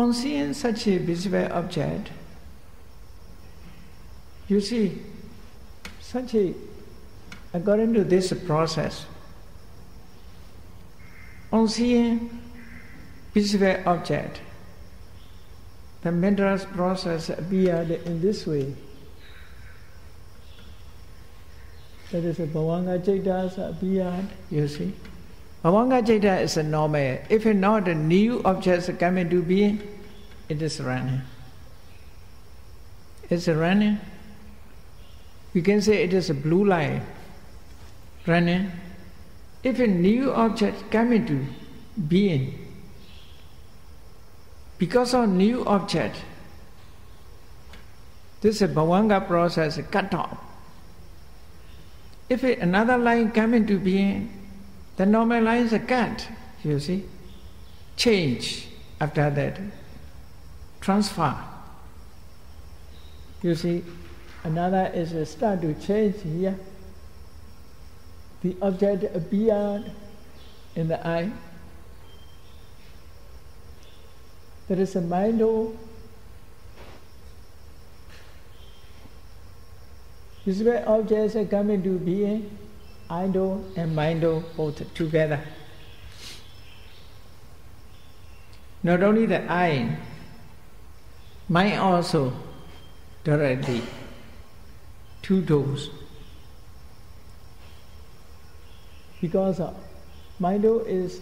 On seeing such a visible object, you see, according to this process, on seeing visible object, the mental process appeared in this way. That is a Bhavanga Citta appeared, you see. Bhavanga Citta is a normal. If not a new objects come into being, it is running. It's running. We can say it is a blue light running. If a new object come into being, because of new object, this Bhavanga process cut off. If another line come into being, the normal lines are cut, you see. Change after that. Transfer. You see, another is start to change here. The object appeared in the eye. There is a mind. Visible objects come into being, indo and mindo both together. Not only the eye, mind also directly. Two doors. Because mindo is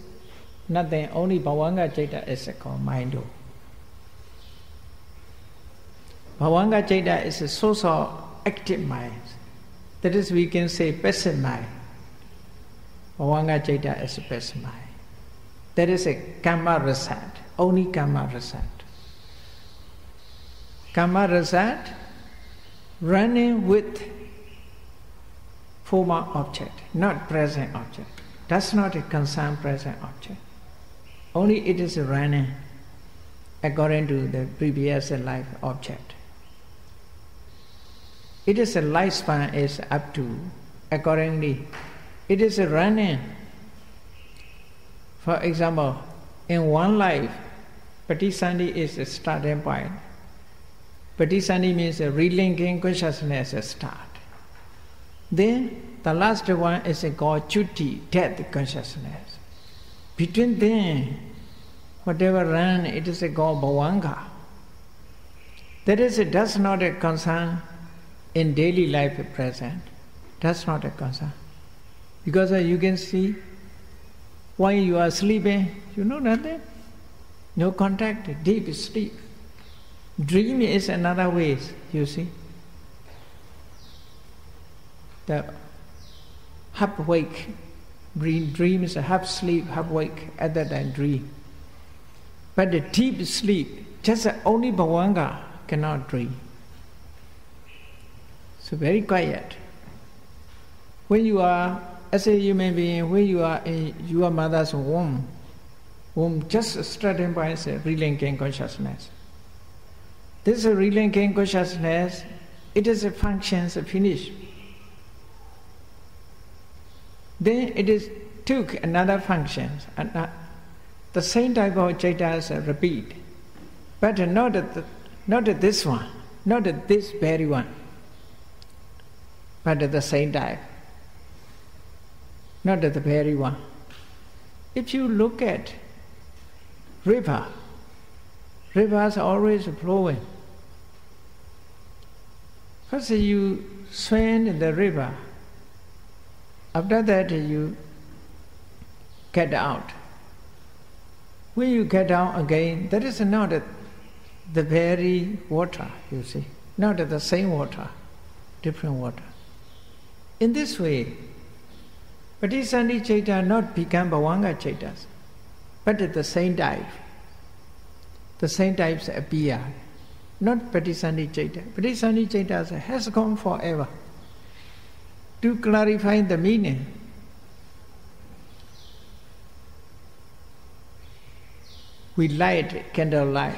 nothing, only Bhavanga Citta is called mindo. Bhavanga Citta is a source of active mind. That is, we can say passive mind. Bhavanga Citta is a passive mind. That is a karma result, only karma result. Karma result running with former object, not present object. That's not a concerned present object. Only it is running according to the previous life object. It is a lifespan is up to, accordingly, it is a running. For example, in one life, Patisandhi is a starting point. Patisandhi means a relinking consciousness a start. Then the last one is called Chutti, death consciousness. Between them, whatever run, it is called Bhavanga. That is, it does not concern in daily life present. That's not a concern. Because you can see, while you are sleeping, you know nothing. No contact, deep sleep. Dream is another way, you see. The half wake, dream is a half sleep, half wake, at that time dream. But the deep sleep, just only Bhavanga cannot dream. So very quiet. When you are, as a human being, when you are in your mother's womb just starting by relinking consciousness. This relinking consciousness, it is a function finished. Then it is took another function, and the same type of Cittas repeat, but not this one, not this very one, but at the same type, not at the very one. If you look at rivers are always flowing. First you swim in the river. After that you get out. When you get out again, that is not the very water, you see. Not the same water, different water. In this way, Patisandhi Citta not become Bhavanga Cittas, but at the same type. The same types appear. Not Patisandhi Citta. Patisandhi Citta has gone forever. To clarify the meaning, we light candle light.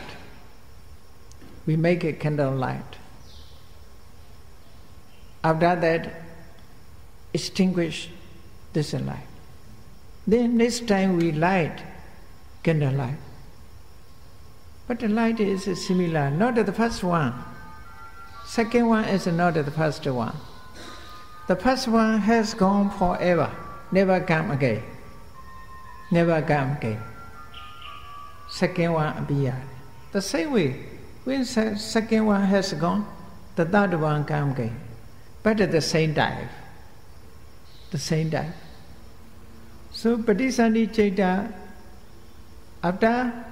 We make a candle light. After that, extinguish this light. Then next time we light candle light. But the light is similar, not the first one. Second one is not the first one. The first one has gone forever, never come again. Never come again. Second one appears. The same way, when second one has gone, the third one comes again. But at the same time. The same time. So Patisani Chaita, after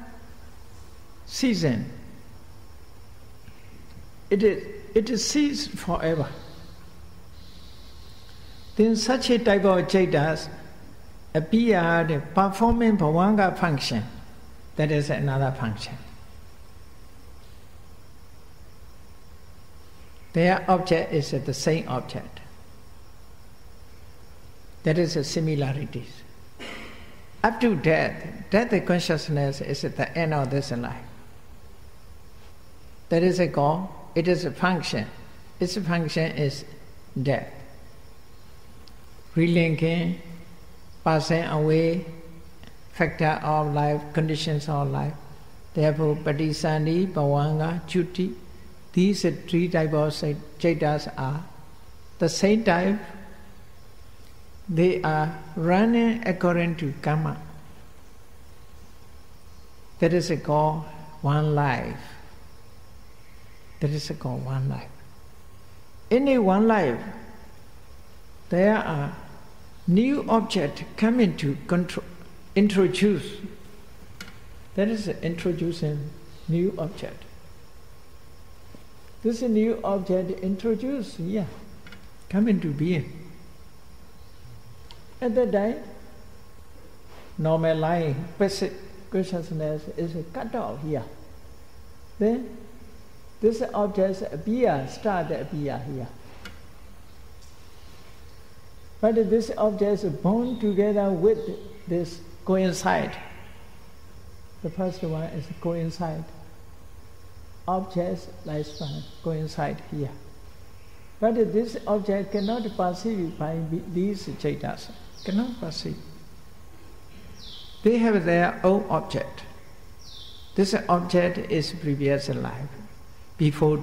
season, it is ceased forever. Then such a type of Chaitas appear performing Bhavanga function. That is another function. Their object is the same object. That is the similarities. Up to death, death consciousness is at the end of this life. That is a goal, it is a function. Its function is death. Relinking, passing away, factor of life, conditions of life. Therefore, Patisani, Bhavanga, Chuti, these three types of Chaitas are the same type. They are running according to karma. That is called one life. That is called one life. In a one life, there are new objects coming to control, introduce. That is introducing new object. This new object introduced, come into being. At that time, normal life, basic consciousness is cut off here. Then this object start to appear here. But this object is bound together with this coincide. The first one is coincide. Objects lifespan coincide here. But this object cannot perceive by these Chaitas. Cannot perceive. They have their own object. This object is previous life,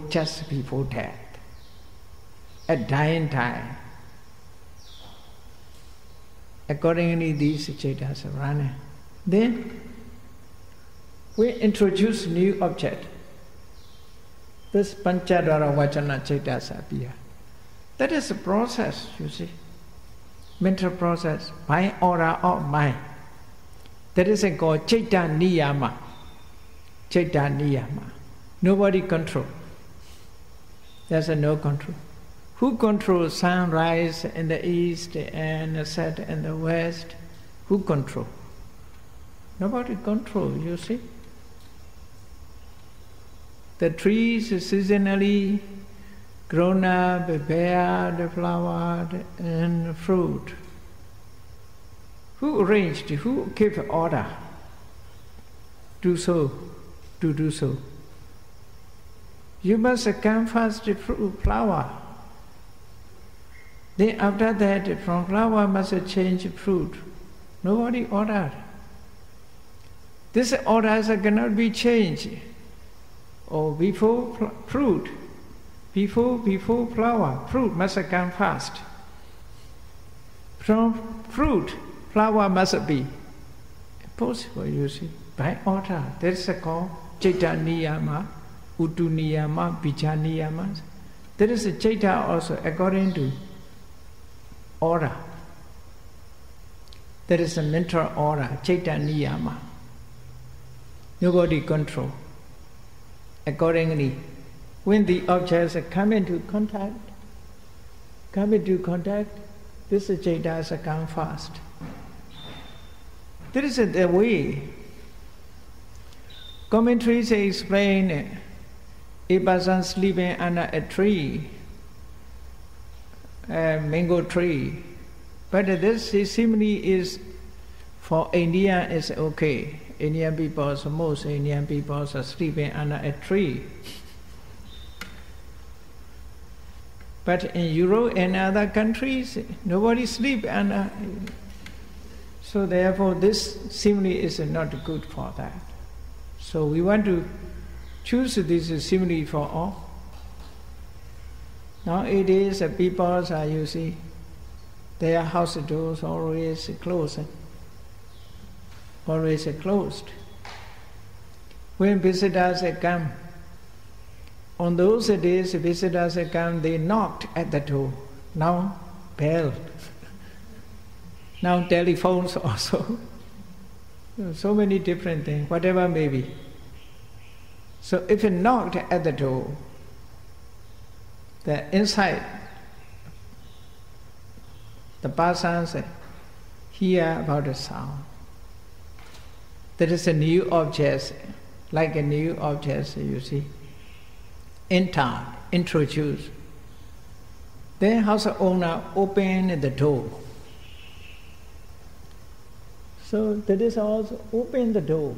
just before death, at dying time. Accordingly, these Chaitas are running. Then we introduce new object. This Panchadvara Vachana Chaitas appear. That is a process, you see. Mental process by order of mind. That is called Chaita Niyama. Chaita Niyama. Nobody control. There's no control. Who controls sunrise in the east and set in the west? Who control? Nobody control, you see. The trees seasonally grown up, bear the flower and fruit. Who arranged? Who gave order? Do so. You must come first the flower. Then after that, from flower must change fruit. Nobody ordered. This orders cannot be changed. Or before fruit, before flower, fruit must come first. From fruit, flower must be impossible, you see, by order. That's called Chaita Niyama, Utu Niyama, Bija Niyama. There is a Chaita also according to order. There is a mental order, Chaita Niyama. Nobody control. Accordingly, when the objects come into contact, this Chaitas come fast. There is a way. Commentaries explain a person sleeping under a tree, a mango tree. But this simile is for India is okay. Indian people, most Indian people are sleeping under a tree. But in Europe and other countries, nobody sleeps under. So therefore, this simile is not good for that. So we want to choose this simile for all. Nowadays, people are, you see, their house doors always closed. Always closed. When visitors come, on those days visitors come, they knocked at the door. Now bell. Now telephones also. So many different things, whatever may be. So if you knocked at the door, the inside, the persons hear about the sound. There is a new object, like a new object, you see, entered, introduced. Then house owner opened the door. So that is also open the door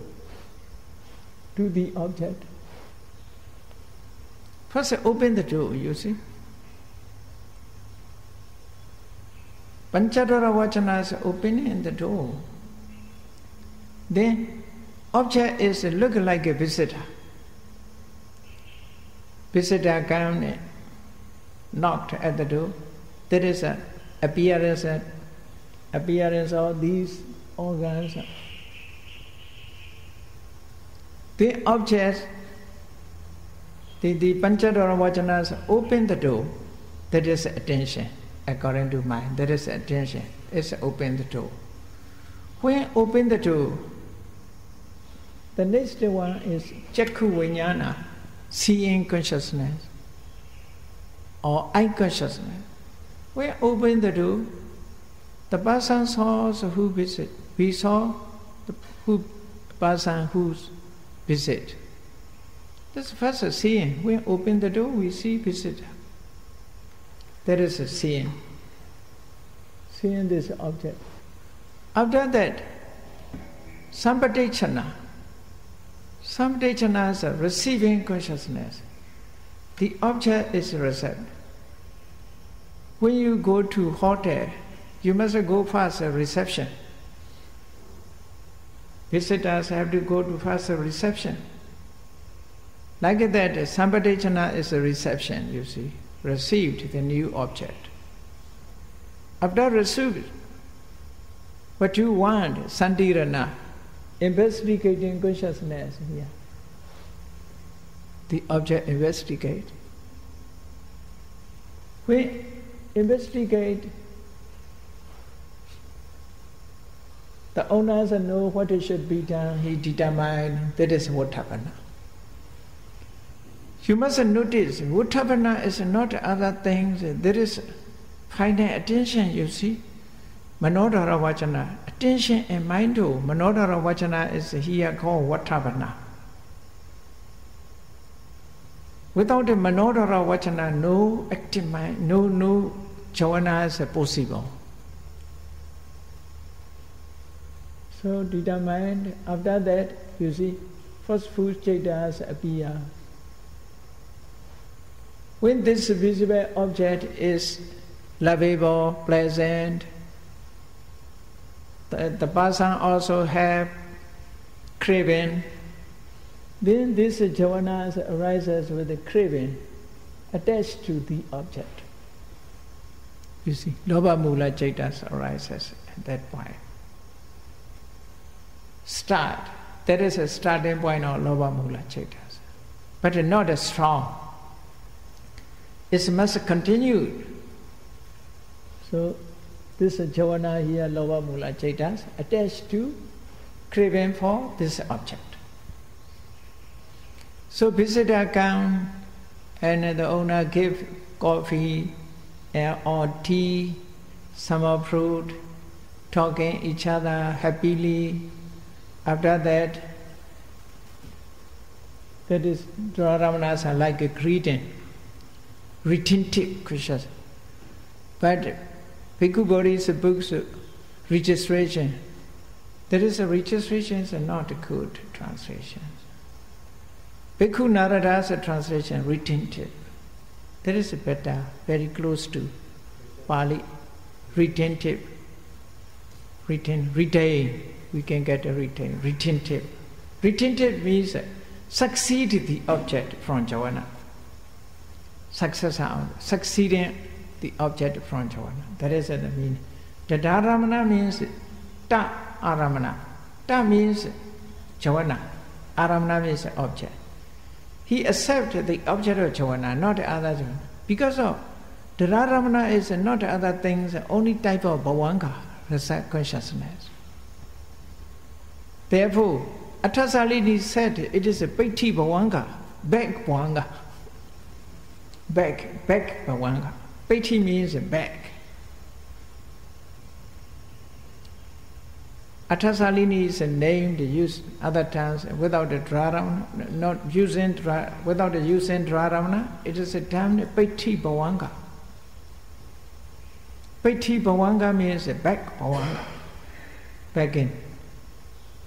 to the object. First open the door, you see. Panchadara Vachanas opening the door. Then object is look like a visitor. Visitor come, knocked at the door. There is an appearance of these organs. The object, the Panchadara Vachanas open the door. That is attention, according to mind. That is attention. It's open the door. When open the door, the next one is Chakku Vijnana, seeing consciousness or eye consciousness. When open the door, the person saw who visit. We saw the person who's visit. That's first seeing. When open the door, we see visitor. That is a seeing. Seeing this object. After that, Sampatechana. Sampatechana is receiving consciousness. The object is received. When you go to hotel, you must go first reception. Visitors have to go to first reception. Like that, Sampatechana is a reception, you see. Received the new object. After received, what you want, Santirana, investigating consciousness here. The object investigate. We investigate, the owners know what it should be done, he determined that is what happened. You must notice, Uttapana is not other things. There is final attention, you see. Manodhara Vachana. Attention and mind too. Manodhara Vachana is here called Uttapana. Without the Manodhara Vachana, no active mind, no jhana is possible. So determined, after that, you see, first food chetas appear. When this visible object is lovable, pleasant, the person also have craving, then this jhana arises with the craving attached to the object. You see, Lobha Mula Chaitas arises at that point. Start. That is a starting point of Lobha Mula Chaitas. But not as strong. It must continue. So this jhana here, Lobha Mula Chaitas, attached to craving for this object. So visitor come and the owner give coffee or tea, some fruit, talking each other happily. After that is Dharamanas like a greeting. Retentive questions. But Bhikkhu Bodhi's books, registration, there is a registration is not a good translation. Bhikkhu Narada's translation, retentive. That is better, very close to Pali. Retentive. Retain. We can get a retain. Retentive. Retentive means succeed the object from jhana. Succeeding the object from jhana. That is the meaning. Tadaramana means ta aramana. Ta means jhana. Aramana means object. He accepts the object of jhana, not the other jhana. Because of Tadaramana is not other things, only type of bhavanga, rasa consciousness. Therefore, Athasalini said it is a Paithi bhavanga, back bhavanga. Back bhavanga. Paithi means back. Athasalini is a name they use other times without the dharamana, not using without the using dharamana. It is a term Paithi bhavanga. Paithi bhavanga means a back bhavanga. Back in.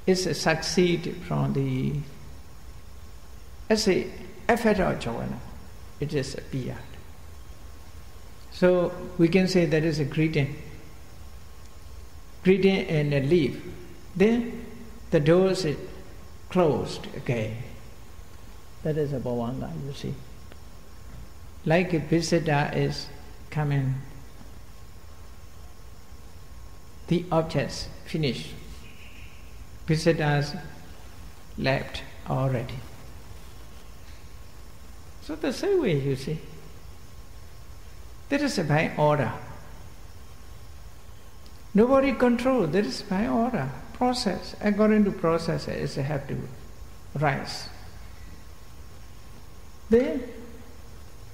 It's a succeed from the as a effort of jhana. It is a beyond. So we can say that is a greeting. Greeting and a leave. Then the doors is closed again. That is a bhavanga, you see. Like a visitor is coming. The objects finished. Visitors left already. So the same way, you see. That is by order. Nobody control. That is by order. Process. According to process, it have to rise. Then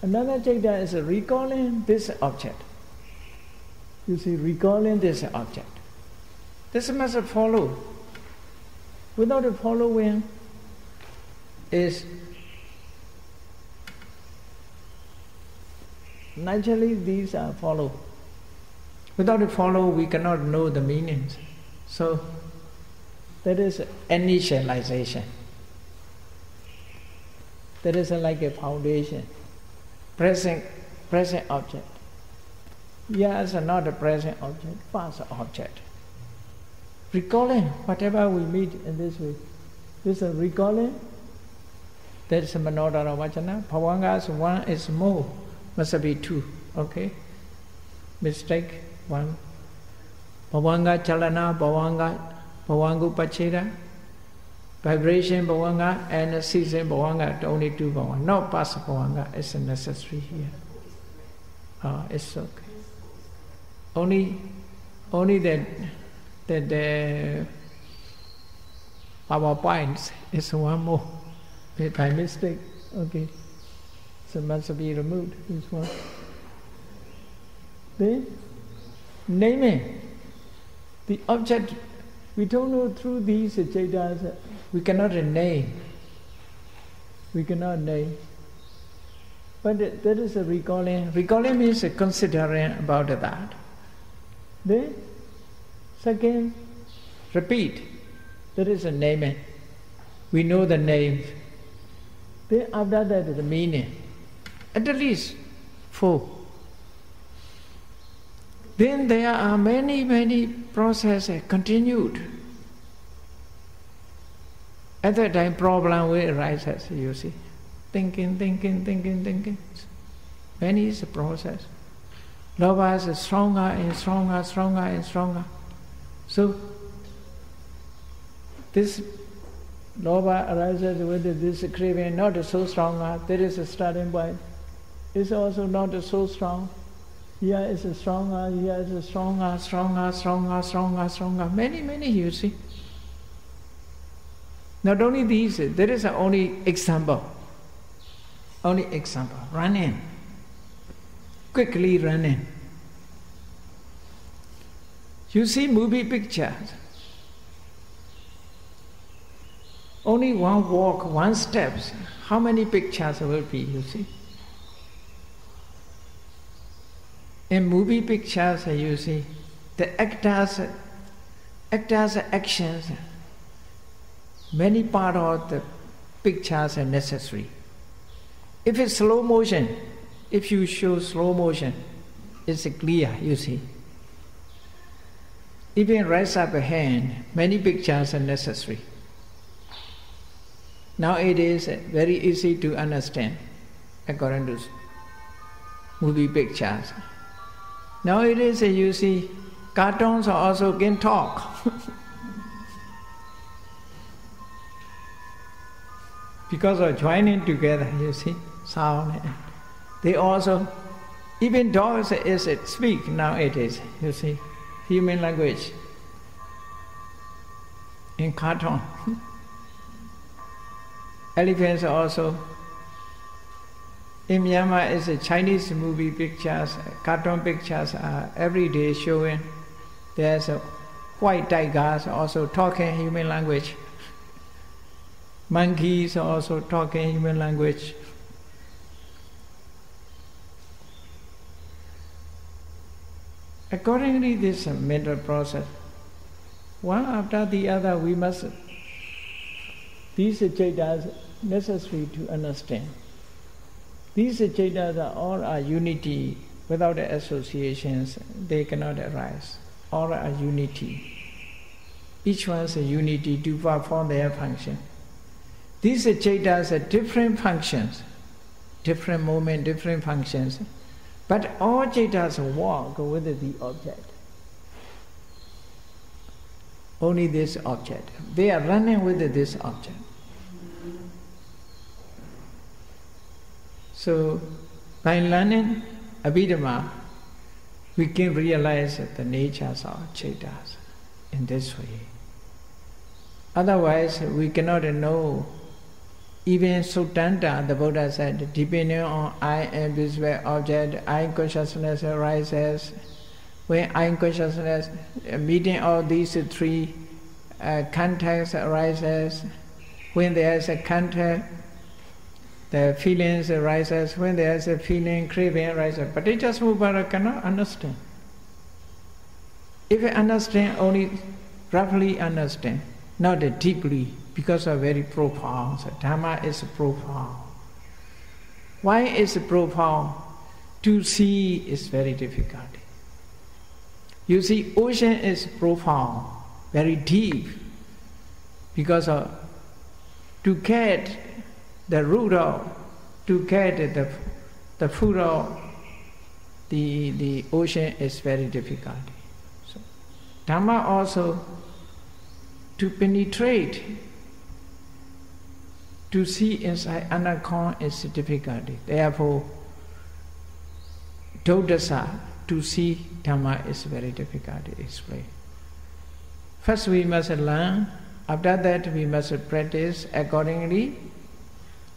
another Chaitanya is recalling this object. You see, recalling this object. This must follow. Without a following is naturally these are follow. Without a follow we cannot know the meanings. So that is initialization. That is like a foundation. Present object. Yes, not a present object, past object. Recalling whatever we meet in this way. This is recalling. That is a manodara vachana. Bhavangas, one is more. Must be two. Okay? Mistake, one. Bhavanga chalana, bhavangu pachera. Vibration bhavanga and season bhavanga, only two bhavanga. No past bhavanga is necessary here. It's okay. Only that the PowerPoint is one more by mistake. Okay, so must be removed. This one. Then naming the object. We don't know through these Chaitas. We cannot name. We cannot name. But that is a recalling. Recalling means considering about that. Then, second, repeat. That is a naming. We know the name. Then after that, the meaning. At least 4. Then there are many processes continued. At that time, problem will arise, as you see. Thinking. Many is the process. Lobha is stronger and stronger. So, this lobha arises with this craving, not so strong. There is a starting point. It's also not so strong. Here is a stronger, here is a stronger. Many, you see. Not only these, there is only example. Running. Quickly running. You see movie pictures. Only one walk, one steps. How many pictures will be, you see? In movie pictures, you see, the actors' actions, many part of the pictures are necessary. If it's slow motion, if you show slow motion, it's clear, you see. Even raise up a hand, many pictures are necessary. Now it is very easy to understand according to movie pictures. Now it is, you see, cartoons also can talk. Because of joining together, you see, sound. They also, even dogs speak nowadays, you see, human language in cartoon. Elephants also. In Myanmar, it's a Chinese movie pictures, cartoon pictures are every day showing. There's a white tigers also talking human language. Monkeys also talking human language. Accordingly, this mental process, one after the other, we must, these jhanas necessary to understand. These jhanas are all are unity. Without the associations, they cannot arise. All are unity. Each one is a unity to perform their function. These jhanas are different functions, different moment, different functions, but all jhanas walk with the object. Only this object. They are running with this object. So, by learning Abhidhamma, we can realize the natures of jhanas in this way. Otherwise, we cannot know. Even Sutanta, the Buddha said, depending on I and visible object, I consciousness arises. When I consciousness, meeting all these three contacts arises. When there is a contact, the feelings arises. When there is a feeling, craving arises. But it just cannot understand. If you understand, only roughly understand, not deeply, because of very profound. So Dhamma is profound. Why is it profound? To see is very difficult. You see, ocean is profound, very deep, because of to get the root of, to get the food of the ocean is very difficult. So Dhamma also, to penetrate, to see inside Anakon is a difficulty. Therefore, Dodasa, to see Dhamma is very difficult to explain. First we must learn, after that we must practice accordingly.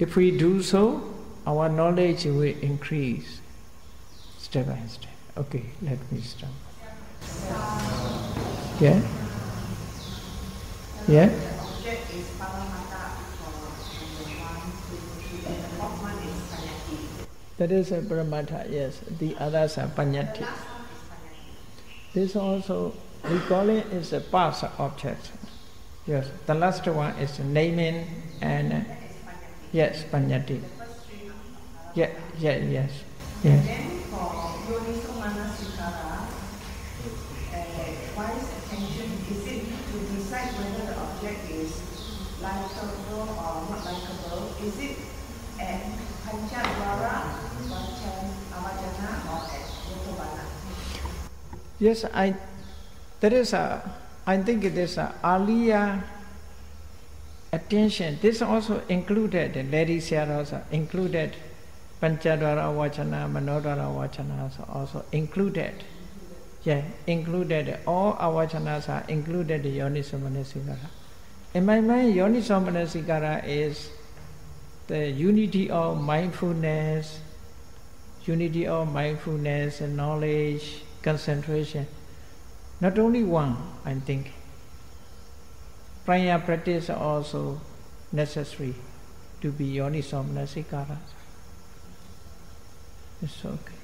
If we do so, our knowledge will increase step by step. Okay, let me stop. Yeah? Yeah? That is a Brahmata, yes. The others are Panyati. This also, we call it is a past object. Yes, the last one is naming and yes, Panyati. Yeah, yes. And then for Yoniso Manasikara, wise attention, is it to decide whether the object is likable or not likable? Is it at Panchadwara, Avajana, or at Yotobana? Yes, I think it is a earlier attention. This also included, ladies here also included Panchadwara Vachana, Manodwara Vachanas also included. Yeah, included. All Avachanas are included Yoniso Manasikara. In my mind, Yoniso Manasikara is the unity of mindfulness, and knowledge, concentration. Not only one, I think. Prior practice also necessary to be Yoniso Manasikara. It's okay.